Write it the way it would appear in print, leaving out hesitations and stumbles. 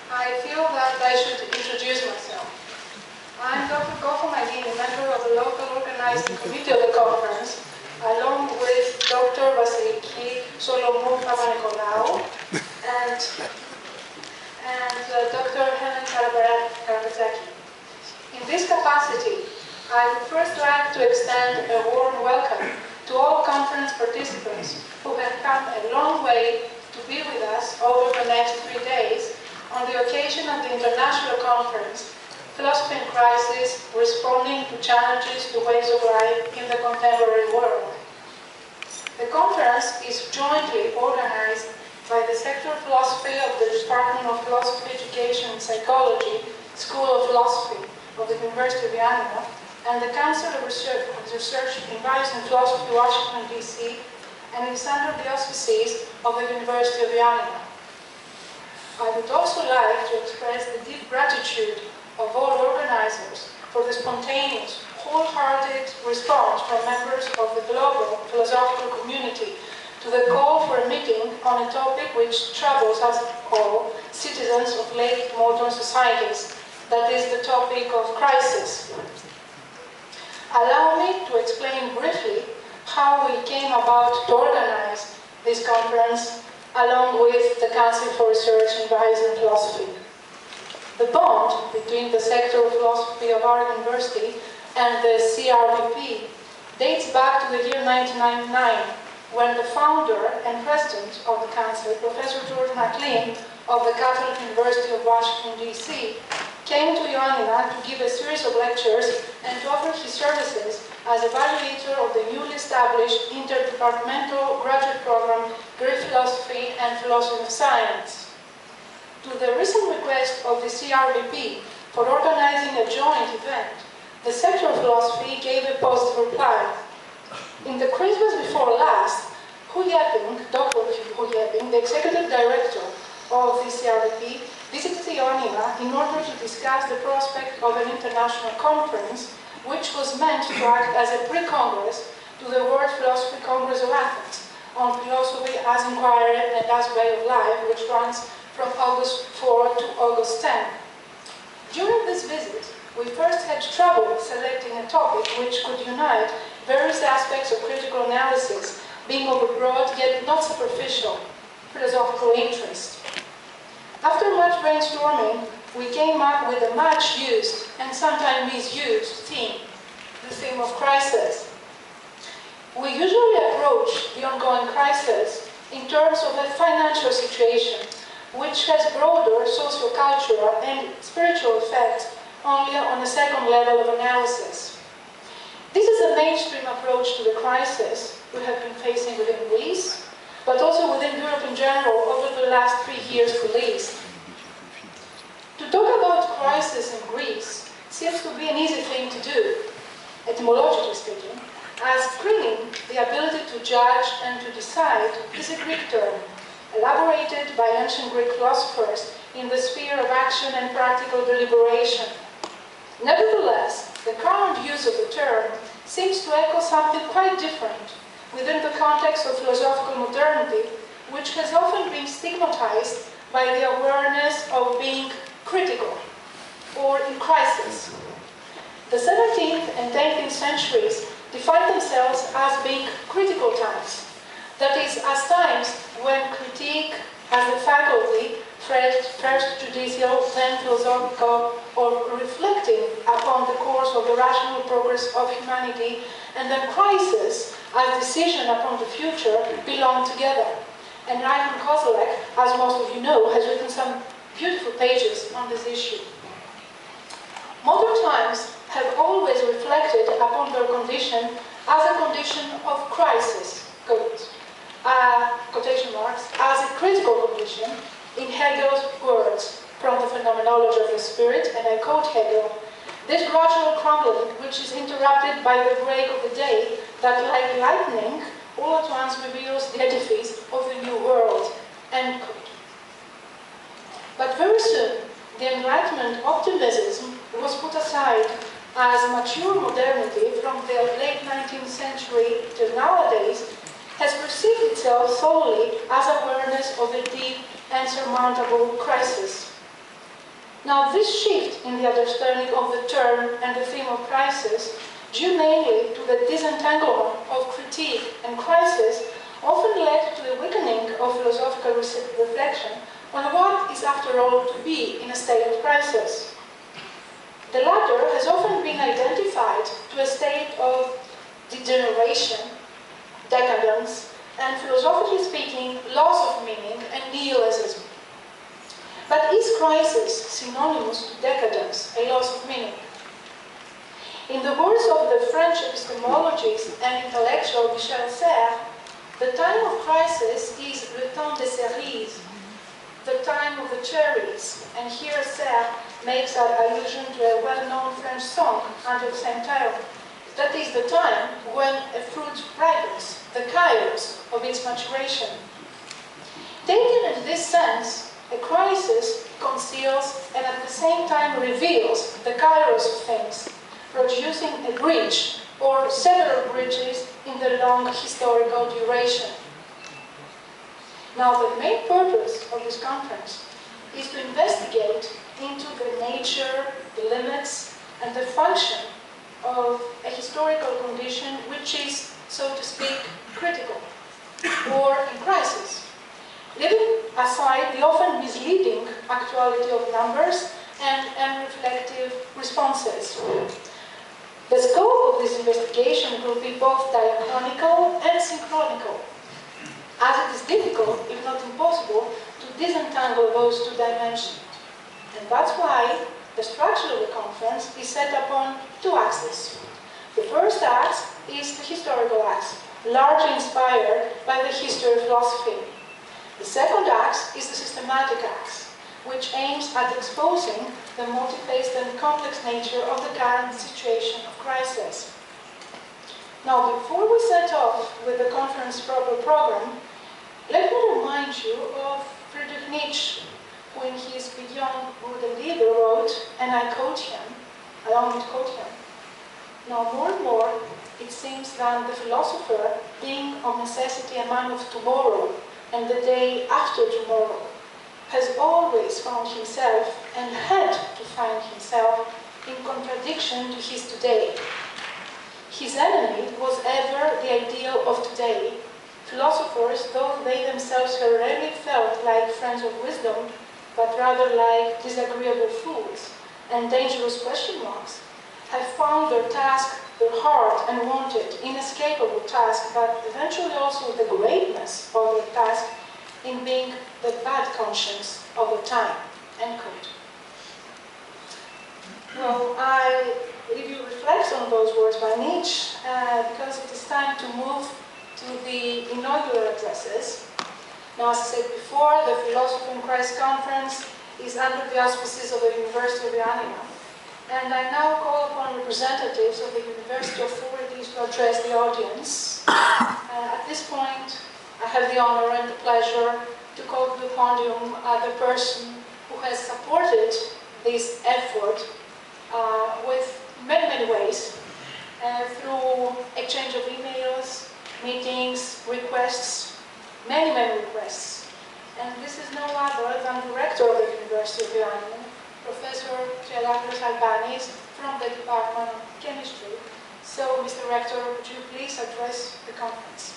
I feel that I should introduce myself. I'm Dr. Golfo Maggini, member of the local organizing committee of the conference, along with Dr. Vasiliki Solomon Papanikolaou and Dr. Helen Karabazaki. In this capacity, I would first like to extend a warm welcome to all conference participants who have come a long way to be with us over the next 3 days on the occasion of the International Conference, Philosophy in Crisis, Responding to Challenges to Ways of Life in the Contemporary World. The conference is jointly organized by the Sector of Philosophy of the Department of Philosophy, Education and Psychology, School of Philosophy of the University of Vienna, and the Council of Research in Values and Philosophy, Washington, D.C., and is under the auspices of the University of Vienna. I would also like to express the deep gratitude of all organizers for the spontaneous, wholehearted response from members of the global philosophical community to the call for a meeting on a topic which troubles us all, citizens of late modern societies, that is the topic of crisis. Allow me to explain briefly how we came about to organize this conference along with the Council for Research in Values and Philosophy. The bond between the Sector of Philosophy of our university and the CRVP dates back to the year 1999, when the founder and president of the Council, Professor George MacLean of the Catholic University of Washington, D.C., came to Ioannina to give a series of lectures and to offer his services as evaluator of the newly established interdepartmental graduate program, Greek Philosophy and Philosophy of Science. To the recent request of the CRVP for organizing a joint event, the Sector of Philosophy gave a positive reply. In the Christmas before last, Dr. Hu Yeping, the executive director of the CRVP, visited Ioannina in order to discuss the prospect of an international conference, which was meant to act as a pre-congress to the World Philosophy Congress of Athens on philosophy as inquiry and as way of life, which runs from August 4 to August 10. During this visit, we first had trouble selecting a topic which could unite various aspects of critical analysis, being overbroad yet not superficial, philosophical interest. After much brainstorming, we came up with a much used and sometimes misused theme, the theme of crisis. We usually approach the ongoing crisis in terms of a financial situation, which has broader socio-cultural and spiritual effects only on a second level of analysis. This is a mainstream approach to the crisis we have been facing within Greece, but also within Europe in general over the last 3 years at least. To talk about crisis in Greece seems to be an easy thing to do, etymologically speaking, as screening the ability to judge and to decide is a Greek term, elaborated by ancient Greek philosophers in the sphere of action and practical deliberation. Nevertheless, the current use of the term seems to echo something quite different within the context of philosophical modernity, which has often been stigmatized by the awareness of being critical or in crisis. The 17th and 18th centuries defined themselves as being critical times, that is, as times when critique as a faculty, first judicial, then philosophical, or reflecting upon the course of the rational progress of humanity, and then crisis as decision upon the future belong together. And Ryan Kozolek, as most of you know, has written some beautiful pages on this issue. Modern times have always reflected upon their condition as a condition of crisis, quotation marks, as a critical condition, in Hegel's words, from the Phenomenology of the Spirit, and I quote Hegel, "This gradual crumbling, which is interrupted by the break of the day, that like lightning, all at once reveals the edifice of the new world," end quote. But very soon, the Enlightenment optimism was put aside as mature modernity from the late 19th century to nowadays has perceived itself solely as awareness of a deep and surmountable crisis. Now, this shift in the understanding of the term and the theme of crisis, due mainly to the disentanglement of critique and crisis, often led to a weakening of philosophical reflection on what is, after all, to be in a state of crisis. The latter has often been identified to a state of degeneration, decadence, and philosophically speaking, loss of meaning and nihilism. But is crisis synonymous to decadence, a loss of meaning? In the words of the French epistemologist and intellectual Michel Serres, the time of crisis is le temps des cerises, the time of the cherries. And here Serres makes an allusion to a well-known French song under the same title. That is the time when a fruit ripens, the kairos of its maturation. Taken in this sense, a crisis conceals and at the same time reveals the kairos of things, producing a bridge or several bridges in the long historical duration. Now, the main purpose of this conference is to investigate into the nature, the limits, and the function of a historical condition which is, so to speak, critical or in crisis, leaving aside the often misleading actuality of numbers and unreflective responses. The scope of this investigation will be both diachronical and synchronical, as it is difficult, if not impossible, to disentangle those two dimensions. And that's why the structure of the conference is set upon two axes. The first axe is the historical axe, largely inspired by the history of philosophy. The second axe is the systematic axe, which aims at exposing the multi-faced and complex nature of the current situation of crisis. Now, before we set off with the conference proper program, let me remind you of Friedrich Nietzsche, who in his Beyond Good and Evil wrote, and I quote him, allow me to quote him, "Now more and more it seems that the philosopher, being of necessity a man of tomorrow and the day after tomorrow, has always found himself and had to find himself in contradiction to his today. His enemy was ever the ideal of today. Philosophers, though they themselves have rarely felt like friends of wisdom, but rather like disagreeable fools and dangerous question marks, have found their task, their hard and wanted, inescapable task, but eventually also the greatness of their task in being the bad conscience of the time." End quote. Well, I leave you reflect on those words by Nietzsche because it is time to move to the inaugural addresses. Now, as I said before, the Philosophy in Christ Conference is under the auspices of the University of Ioannina. And I now call upon representatives of the university authorities to address the audience. At this point, I have the honor and the pleasure to call to the podium the person who has supported this effort with many, many ways, through exchange of emails, meetings, requests, many, many requests. And this is no other than the rector of the University of Ioannina, Professor Trialagros Albanis, from the Department of Chemistry. So, Mr. Rector, would you please address the conference?